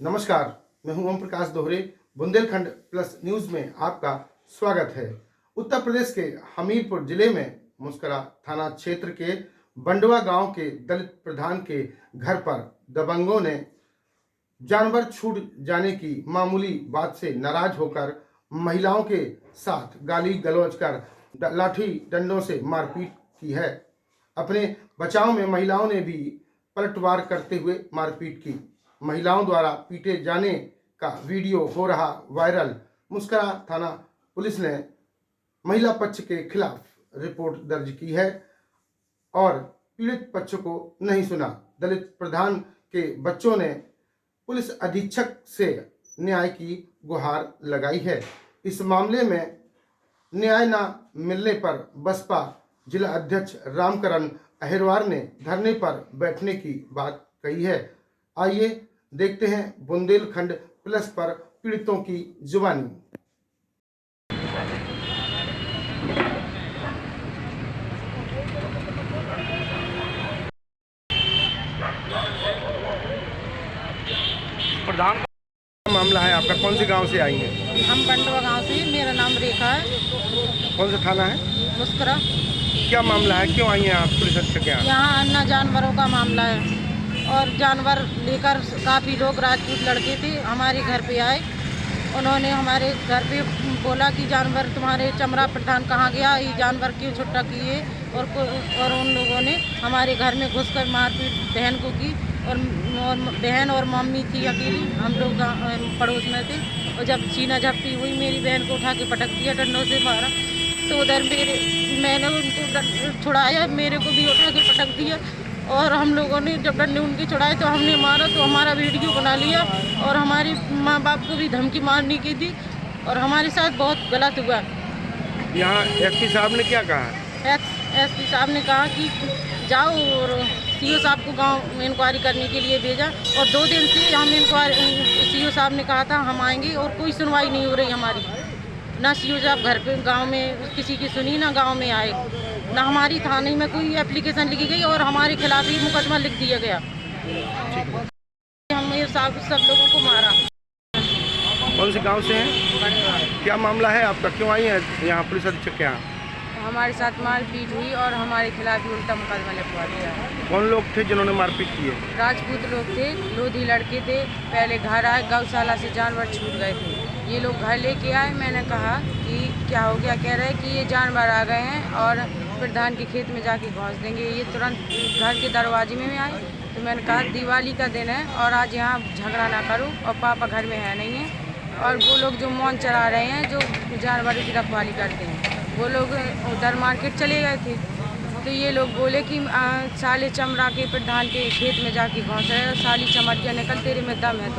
नमस्कार, मैं हूं ओम प्रकाश दोहरे। बुंदेलखंड प्लस न्यूज में आपका स्वागत है। उत्तर प्रदेश के हमीरपुर जिले में मुस्करा थाना क्षेत्र के बंडवा गांव के दलित प्रधान के घर पर दबंगों ने जानवर छूट जाने की मामूली बात से नाराज होकर महिलाओं के साथ गाली गलौज कर लाठी डंडों से मारपीट की है। अपने बचाव में महिलाओं ने भी पलटवार करते हुए मारपीट की। महिलाओं द्वारा पीटे जाने का वीडियो हो रहा वायरल। मुस्करा थाना पुलिस ने महिला पक्ष के खिलाफ रिपोर्ट दर्ज की है और पीड़ित पक्ष को नहीं सुना। दलित प्रधान के बच्चों ने पुलिस अधीक्षक से न्याय की गुहार लगाई है। इस मामले में न्याय न मिलने पर बसपा जिला अध्यक्ष रामकरण अहिरवार ने धरने पर बैठने की बात कही है। आइए देखते हैं बुंदेलखंड प्लस पर पीड़ितों की जुबानी। प्रधान मामला है आपका, कौन से गांव से आई हैं? हम बंडवा गांव से, मेरा नाम रेखा है। कौन सा थाना है? मुस्करा। क्या मामला है, क्यों आई हैं आप पुलिस अधीक्षक के यहाँ? यहाँ अन्ना जानवरों का मामला है और जानवर लेकर काफ़ी लोग राजपूत लड़के थे हमारे घर पे आए। उन्होंने हमारे घर पे बोला कि जानवर तुम्हारे चमड़ा प्रधान कहाँ गया, ये जानवर क्यों छुट्टा किए। और उन लोगों ने हमारे घर में घुसकर मारपीट बहन को की और बहन और मम्मी थी अकेली, हम लोग पड़ोस में थे। और जब छीना झपटी हुई मेरी बहन को उठा के पटक दिया, डंडों से मारा। तो उधर मैंने उनको छुड़ाया, मेरे को भी उठा के पटक दिया। और हम लोगों ने जब डंडे उनके छुड़ाए तो हमने मारा, तो हमारा वीडियो बना लिया और हमारे माँ बाप को भी धमकी मारने की थी और हमारे साथ बहुत गलत हुआ। यहाँ एसपी साहब ने क्या कहा? एसपी साहब ने कहा कि जाओ, और सीओ साहब को गांव में इंक्वायरी करने के लिए भेजा। और 2 दिन से हम सीओ साहब ने कहा था हम आएंगे और कोई सुनवाई नहीं हो रही हमारी। ना सीओ साहब घर पे गांव में किसी की सुनी, ना गांव में आए, ना हमारी थाने में कोई एप्लीकेशन लिखी गई और हमारे खिलाफ ही मुकदमा लिख दिया गया। हमने सब लोगों को मारा। कौन से गांव से हैं? क्या मामला है आपका, क्यों आई हैं यहाँ पुलिस अधीक्षक के यहाँ? हमारे साथ मारपीट हुई और हमारे खिलाफ ही उल्टा मुकदमा लिखवा दिया। कौन लोग थे जिन्होंने मारपीट की है? राजपूत लोग थे, लोधी लड़के थे। पहले घर आए, गौशाला से जानवर छूट गए थे। ये लोग घर लेके आए। मैंने कहा कि क्या हो गया, कह रहे कि ये जानवर आ गए हैं और प्रधान के खेत में जाके घोंस देंगे। ये तुरंत घर के दरवाजे में आए। तो मैंने कहा दिवाली का दिन है और आज यहाँ झगड़ा ना करो, और पापा घर में है नहीं है। और वो लोग जो मौन चला रहे हैं, जो जानवरों की रखवाली करते हैं, वो लोग उधर मार्केट चले गए थे। तो ये लोग बोले कि साले चमड़ा के प्रधान के खेत में जाके घोंस रहे और साली चमटिया निकल, तेरे में दम है।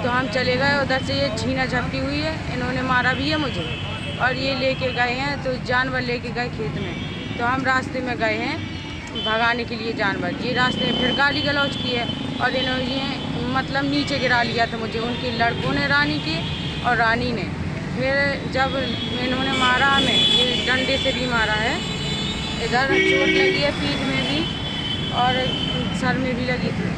तो हम चले गए। उधर से ये छीना झपटी हुई है, इन्होंने मारा भी है मुझे और ये लेके गए हैं। तो जानवर लेके गए खेत में। तो हम रास्ते में गए हैं भगाने के लिए जानवर। ये रास्ते में फिर गाली गलौज की है और इन्होंने ये मतलब नीचे गिरा लिया था मुझे, उनके लड़कों ने, रानी के और रानी ने। फिर जब इन्होंने मारा हमें, ये डंडे से भी मारा है, इधर चोट लगी है पीठ में भी और सर में भी लगी थी।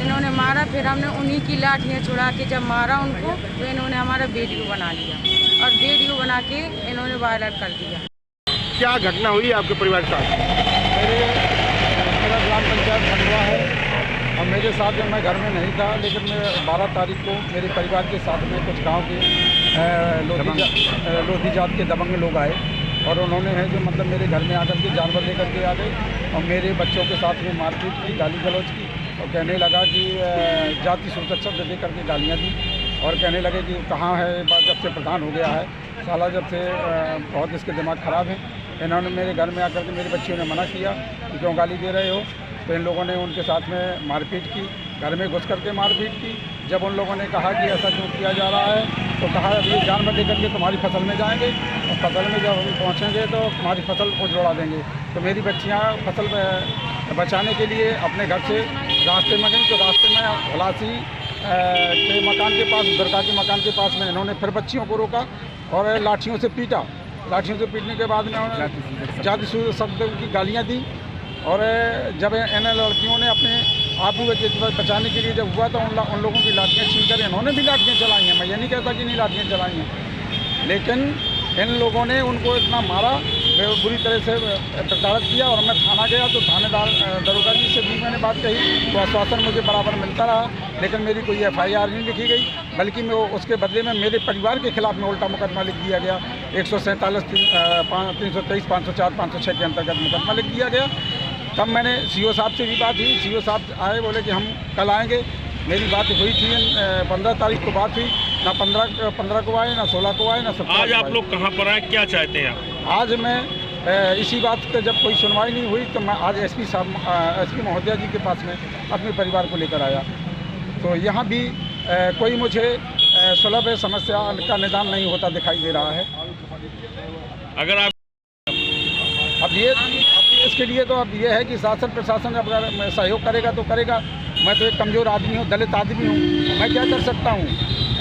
इन्होंने मारा, फिर हमने उन्हीं की लाठियाँ छुड़ा के जब मारा उनको, तो इन्होंने हमारा वीडियो बना लिया और वीडियो बना के इन्होंने वायरल कर दिया। क्या घटना हुई आपके परिवार के साथ? मेरा ग्राम पंचायत बंडवा है और मेरे साथ जब मैं घर में नहीं था, लेकिन मैं 12 तारीख को मेरे परिवार के साथ में कुछ गांव के लोधी जात के दबंग लोग आए और उन्होंने है जो मतलब मेरे घर में आकर के जानवर लेकर के आ गए और मेरे बच्चों के साथ में मारपीट की, गाली गलौज की और कहने लगा कि जाति सुरक्षा दे करके गालियाँ दी और कहने लगे कि कहाँ है, जब से प्रधान हो गया है साला, जब से बहुत इसके दिमाग ख़राब है। इन्होंने मेरे घर में आकर के मेरे बच्चियों ने मना किया कि क्यों गाली दे रहे हो। तो इन लोगों ने उनके साथ में मारपीट की, घर में घुस करके मारपीट की। जब उन लोगों ने कहा कि ऐसा क्यों किया जा रहा है, तो कहा अभी जानवर लेकर के तुम्हारी फसल में जाएंगे और फसल में जब हम पहुँचेंगे तो तुम्हारी फसल को उजड़ा देंगे। तो मेरी बच्चियाँ फसल बचाने के लिए अपने घर से रास्ते में गई। तो रास्ते में खलासी के मकान के पास, दुर्गा के मकान के पास में इन्होंने फिर बच्चियों को रोका और लाठियों से पीटा। लाठियों से पीटने के बाद में जाति शब्द की गालियाँ दी और जब इन लड़कियों ने अपने आप बचाने के लिए जब हुआ था उन लोगों की लाठियाँ छीन कर इन्होंने भी लाठियाँ चलाई हैं। मैं ये नहीं कहता कि नहीं लाठियाँ चलाई हैं, लेकिन इन लोगों ने उनको इतना मारा, बुरी तरह से प्रताड़ित किया। और मैं थाना गया तो थानेदार दरोगा जी से भी मैंने बात कही तो आश्वासन मुझे बराबर मिलता रहा, लेकिन मेरी कोई FIR नहीं लिखी गई, बल्कि मैं उसके बदले में मेरे परिवार के खिलाफ में उल्टा मुकदमा लिख दिया गया। 147, 323, 504, 506 के अंतर्गत मुकदमा लिख दिया गया। तब मैंने CO साहब से भी बात हुई, CO साहब आए, बोले कि हम कल आएँगे। मेरी बात हुई थी 15 तारीख को बात हुई, ना 15 को आए, ना 16 को आए, ना 17 आज आप लोग कहाँ पर आए, क्या चाहते हैं आप? आज मैं इसी बात पे जब कोई सुनवाई नहीं हुई तो मैं आज SP महोदया जी के पास में अपने परिवार को लेकर आया। तो यहाँ भी कोई मुझे सुलभ समस्या का निदान नहीं होता दिखाई दे रहा है। अगर आप अब इसके लिए तो अब ये है कि शासन प्रशासन अगर सहयोग करेगा तो करेगा। मैं तो एक कमज़ोर आदमी हूँ, दलित आदमी हूँ, मैं क्या कर सकता हूँ?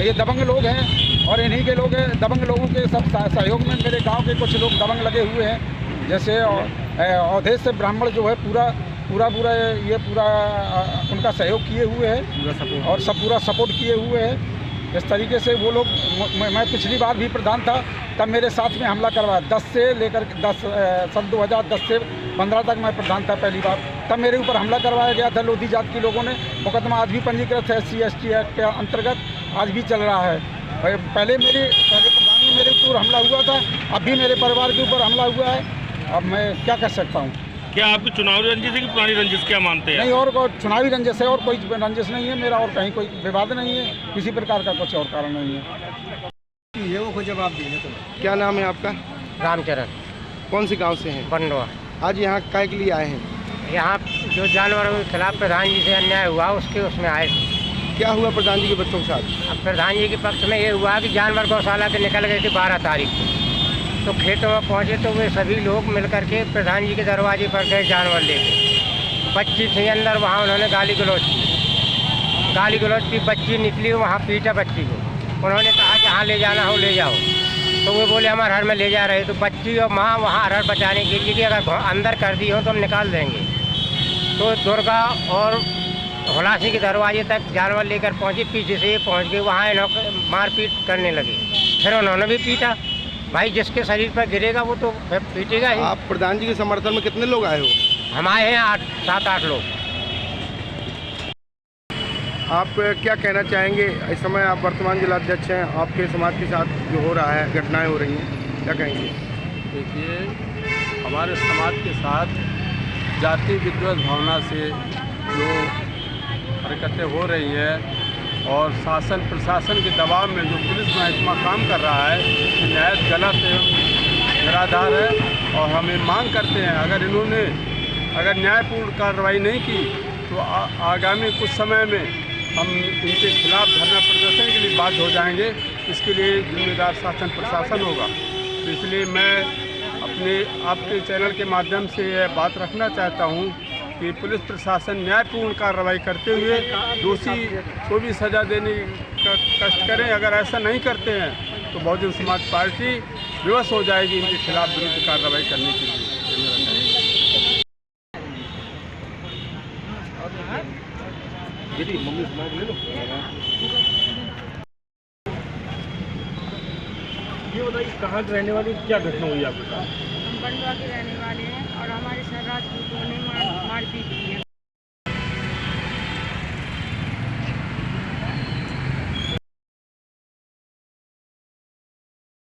ये दबंग लोग हैं और इन्हीं के लोग हैं। दबंग लोगों के सब सहयोग में मेरे गांव के कुछ लोग दबंग लगे हुए हैं, जैसे अवधेश से ब्राह्मण जो है पूरा उनका सहयोग किए हुए हैं और पूरा सपोर्ट किए हुए हैं। इस तरीके से वो लोग, मैं पिछली बार भी प्रधान था तब मेरे साथ में हमला करवाया। 10 से लेकर 10 सन 2010 से 15 तक मैं प्रधान था पहली बार, तब मेरे ऊपर हमला करवाया गया था लोधी जात के लोगों ने। मुकदमा आज भी पंजीकृत है SC ST एक्ट के अंतर्गत, आज भी चल रहा है। पहले प्रधान में मेरे ऊपर हमला हुआ था, अब भी मेरे परिवार के ऊपर हमला हुआ है। अब मैं क्या कर सकता हूँ? क्या आपकी चुनावी रंजिश है कि पुरानी रंजिश, क्या मानते हैं? नहीं, और चुनावी रंजिश है और कोई रंजिश नहीं है मेरा, और कहीं कोई विवाद नहीं है, किसी प्रकार का कुछ और कारण नहीं है। ये वो जवाब दिए तो। क्या नाम है आपका? रामचरण, कौन से गांव से हैं? बंडवा। आज यहाँ काय के लिए आए हैं? यहाँ जो जानवरों के खिलाफ प्रधान जी से अन्याय हुआ उसमें आए थे। क्या हुआ प्रधान जी के बच्चों के साथ? अब प्रधान जी के पक्ष में ये हुआ कि जानवर गौशाला से निकल गए थे 12 तारीख को, तो खेतों में पहुँचे तो वे सभी लोग मिलकर के प्रधान जी के दरवाजे पर गए जानवर लेके। बच्ची थी अंदर, वहाँ उन्होंने गाली गलौज की। बच्ची निकली, वहाँ पीटा बच्ची को। उन्होंने कहा जहाँ ले जाना हो ले जाओ, तो वो बोले हमारे हर में ले जा रहे। तो बच्ची और माँ वहाँ अरहर बचाने के लिए कि अगर अंदर कर दी हो तो हम निकाल देंगे। तो दुर्गा और हुलासी के दरवाजे तक जानवर लेकर पहुँची, पीछे से ये पहुँच गए, वहाँ इन्होंने मारपीट करने लगे। फिर उन्होंने भी पीटा। भाई जिसके शरीर पर गिरेगा वो तो पीटेगा ही। आप प्रधान जी के समर्थन में कितने लोग आए हो? हम आए हैं 7-8 लोग। आप क्या कहना चाहेंगे? इस समय आप वर्तमान जिलाध्यक्ष हैं, आपके समाज के साथ जो हो रहा है, घटनाएं हो रही हैं, क्या कहेंगे? देखिए, हमारे समाज के साथ जाति विद्वेष भावना से जो हरकतें हो रही हैं और शासन प्रशासन के दबाव में जो पुलिस महकमा काम कर रहा है, ये नहायत गलत एवं निराधार है। और हम ये मांग करते हैं अगर न्यायपूर्ण कार्रवाई नहीं की तो आगामी कुछ समय में हम इनके खिलाफ धरना प्रदर्शन के लिए बाध्य हो जाएंगे। इसके लिए जिम्मेदार शासन प्रशासन होगा। तो इसलिए मैं आपके चैनल के माध्यम से यह बात रखना चाहता हूँ कि पुलिस प्रशासन न्यायपूर्ण कार्रवाई करते हुए दोषी को भी सज़ा देने का कष्ट करें। अगर ऐसा नहीं करते हैं तो बहुजन समाज पार्टी विवश हो जाएगी इनके खिलाफ विरुद्ध कार्रवाई करने के लिए। ये बताइए, कहाँ के रहने वाली, क्या घटना हुई आपके साथ? हम बंडवा के रहने वाले हैं और हमारे सर राजपूतों ने मारपीट